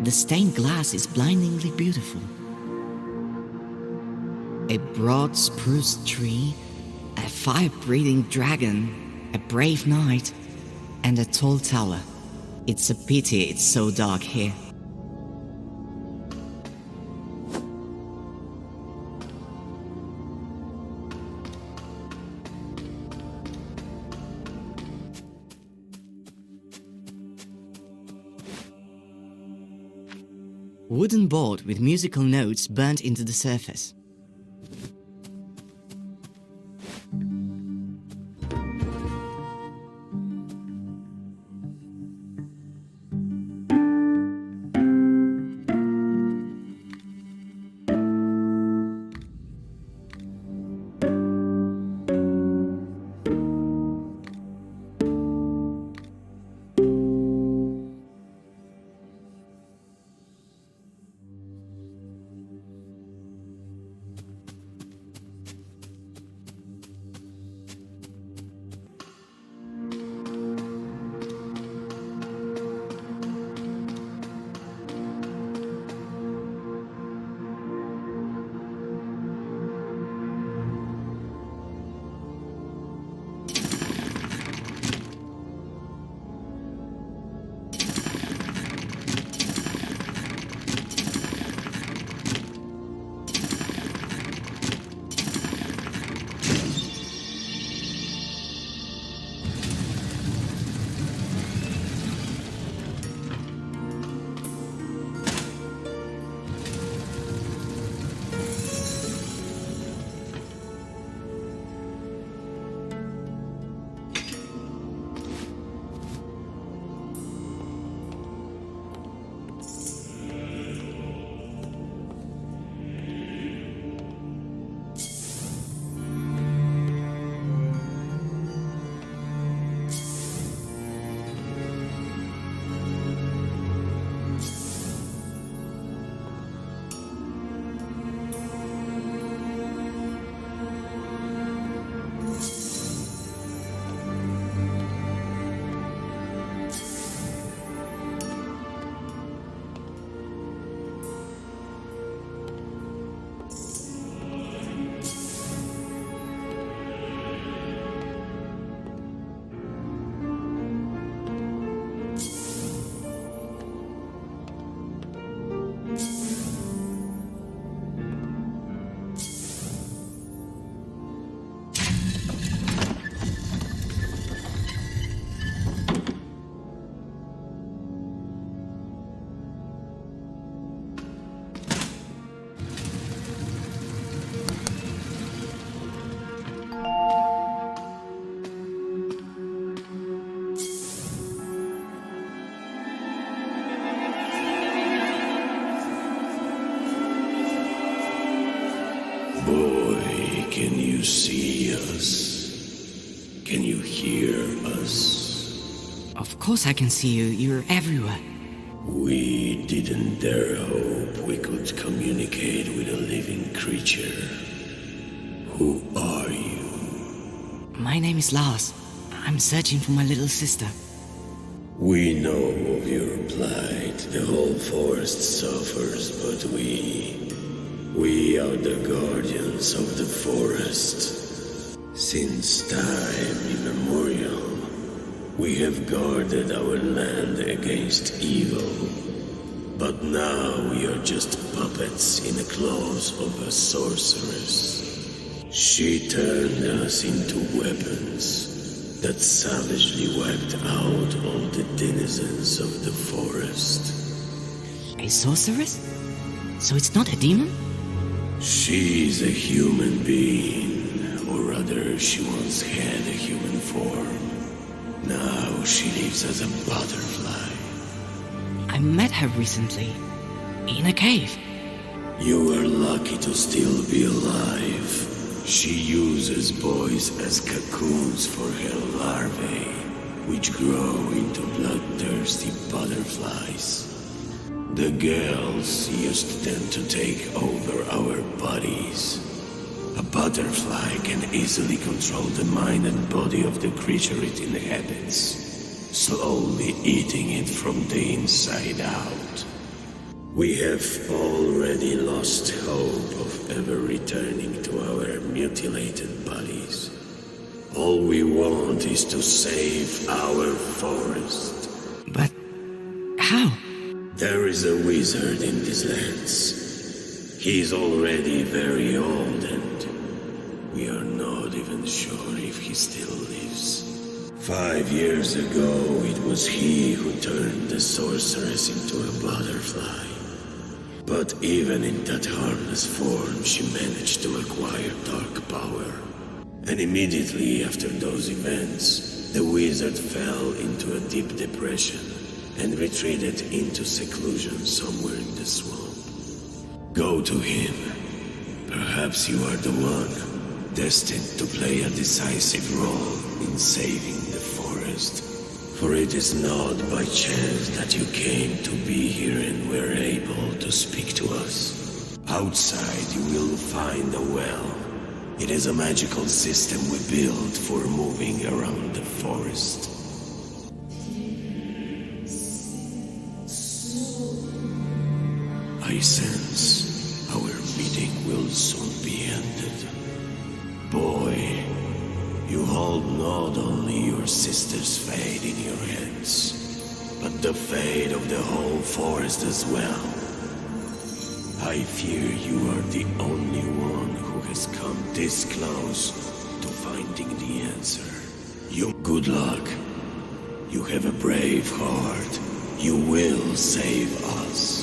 The stained glass is blindingly beautiful. A broad spruce tree, a fire-breathing dragon, a brave knight, and a tall tower. It's a pity it's so dark here. Wooden board with musical notes burnt into the surface. Boy, can you see us? Can you hear us? Of course I can see you. You're everywhere. We didn't dare hope we could communicate with a living creature. Who are you? My name is Lars. I'm searching for my little sister. We know of your plight. The whole forest suffers, but we are the guardians of the forest. Since time immemorial, we have guarded our land against evil. But now we are just puppets in the claws of a sorceress. She turned us into weapons that savagely wiped out all the denizens of the forest. A sorceress? So it's not a demon? She's a human being, or rather, she once had a human form. Now she lives as a butterfly. I met her recently, in a cave. You are lucky to still be alive. She uses boys as cocoons for her larvae, which grow into bloodthirsty butterflies. The girls used them to take over our bodies. A butterfly can easily control the mind and body of the creature it inhabits, slowly eating it from the inside out. We have already lost hope of ever returning to our mutilated bodies. All we want is to save our forest. But how? There is a wizard in these lands. He is already very old and we are not even sure if he still lives. 5 years ago, it was he who turned the sorceress into a butterfly. But even in that harmless form, she managed to acquire dark power. And immediately after those events, the wizard fell into a deep depression and retreated into seclusion somewhere in the swamp. Go to him. Perhaps you are the one destined to play a decisive role in saving the forest. For it is not by chance that you came to be here and were able to speak to us. Outside you will find a well. It is a magical system we built for moving around the forest. I sense our meeting will soon be ended. Boy, you hold not only your sister's fate in your hands, but the fate of the whole forest as well. I fear you are the only one who has come this close to finding the answer. Good luck. You have a brave heart. You will save us.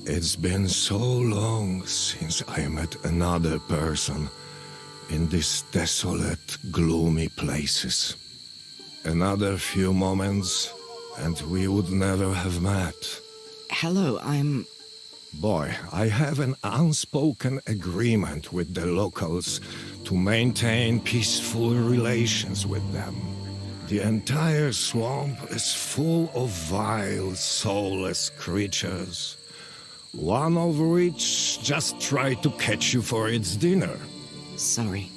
It's been so long since I met another person in these desolate, gloomy places. Another few moments, and we would never have met. Hello, I'm... Boy, I have an unspoken agreement with the locals to maintain peaceful relations with them. The entire swamp is full of vile, soulless creatures, one of which just tried to catch you for its dinner. sorry.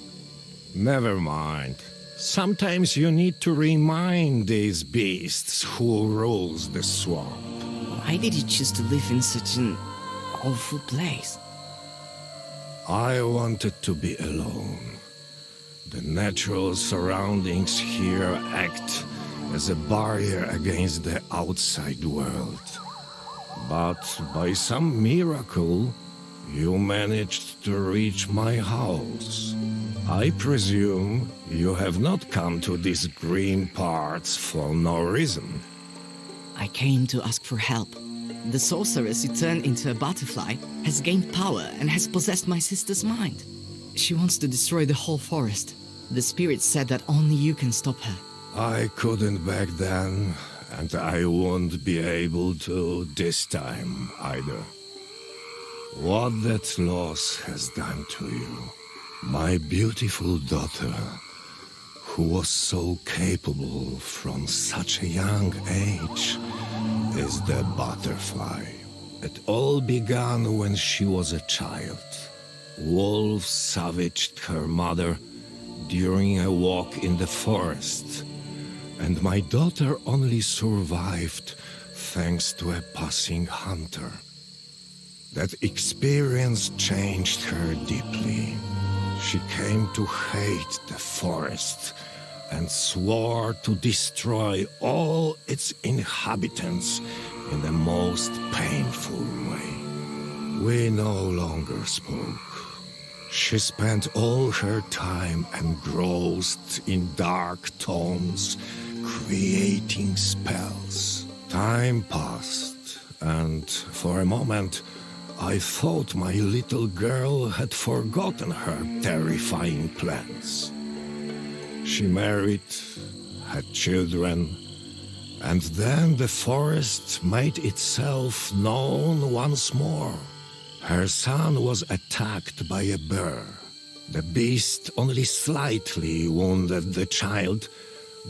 Never mind. Sometimes you need to remind these beasts who rules the swamp. Why did you choose to live in such an awful place? I wanted to be alone. The natural surroundings here act as a barrier against the outside world. But by some miracle, you managed to reach my house. I presume you have not come to these green parts for no reason. I came to ask for help. The sorceress who turned into a butterfly has gained power and has possessed my sister's mind. She wants to destroy the whole forest. The spirit said that only you can stop her. I couldn't back then, and I won't be able to this time either. What that loss has done to you, my beautiful daughter, who was so capable from such a young age, is the butterfly. It all began when she was a child. Wolves savaged her mother during a walk in the forest, and my daughter only survived thanks to a passing hunter. That experience changed her deeply. She came to hate the forest and swore to destroy all its inhabitants in the most painful way. We no longer spoke. She spent all her time engrossed in dark tomes, creating spells. Time passed, and for a moment, I thought my little girl had forgotten her terrifying plans. She married, had children, and then the forest made itself known once more. Her son was attacked by a bear. The beast only slightly wounded the child,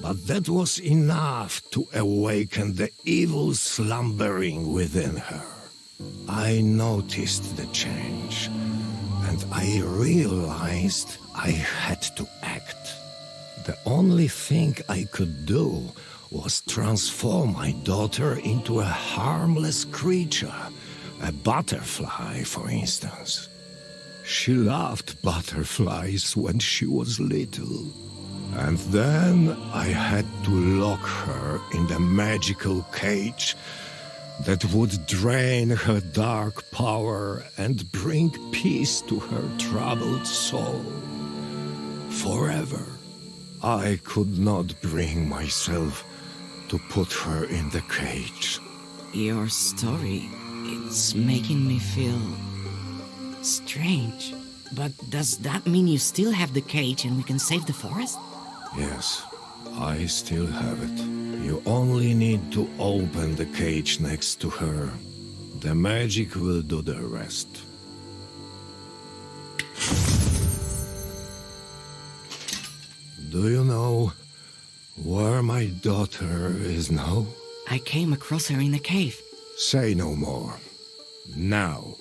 but that was enough to awaken the evil slumbering within her. I noticed the change, and I realized I had to act. The only thing I could do was transform my daughter into a harmless creature, a butterfly, for instance. She loved butterflies when she was little. And then I had to lock her in the magical cage that would drain her dark power and bring peace to her troubled soul. Forever. I could not bring myself to put her in the cage. Your story, it's making me feel strange. But does that mean you still have the cage and we can save the forest? Yes, I still have it. You only need to open the cage next to her, The magic will do the rest. Do you know where my daughter is now? I came across her in a cave. Say no more. Now,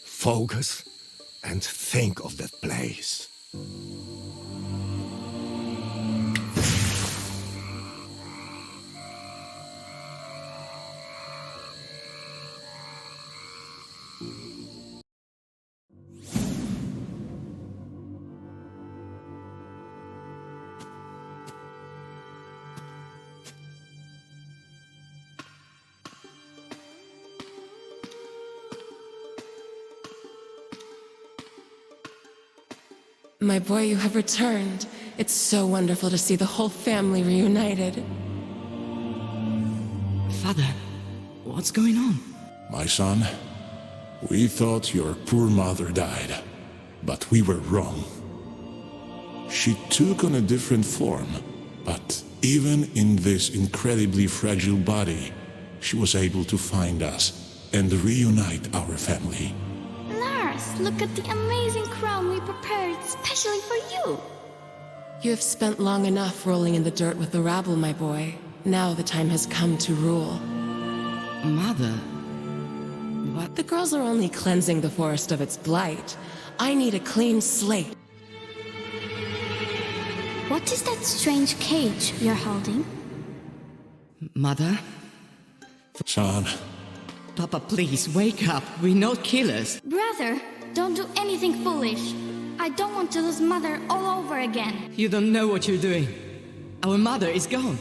focus and think of that place. My boy, you have returned. It's so wonderful to see the whole family reunited. Father, what's going on? My son, we thought your poor mother died, but we were wrong. She took on a different form, but even in this incredibly fragile body, she was able to find us and reunite our family. Lars, look at the amazing crown we prepared especially for you. You have spent long enough rolling in the dirt with the rabble, my boy. Now the time has come to rule. Mother, what? The girls are only cleansing the forest of its blight. I need a clean slate. What is that strange cage you're holding? Mother? Son, Papa, please, wake up. We're not killers. Brother, don't do anything foolish. I don't want to lose Mother all over again. You don't know what you're doing. Our mother is gone.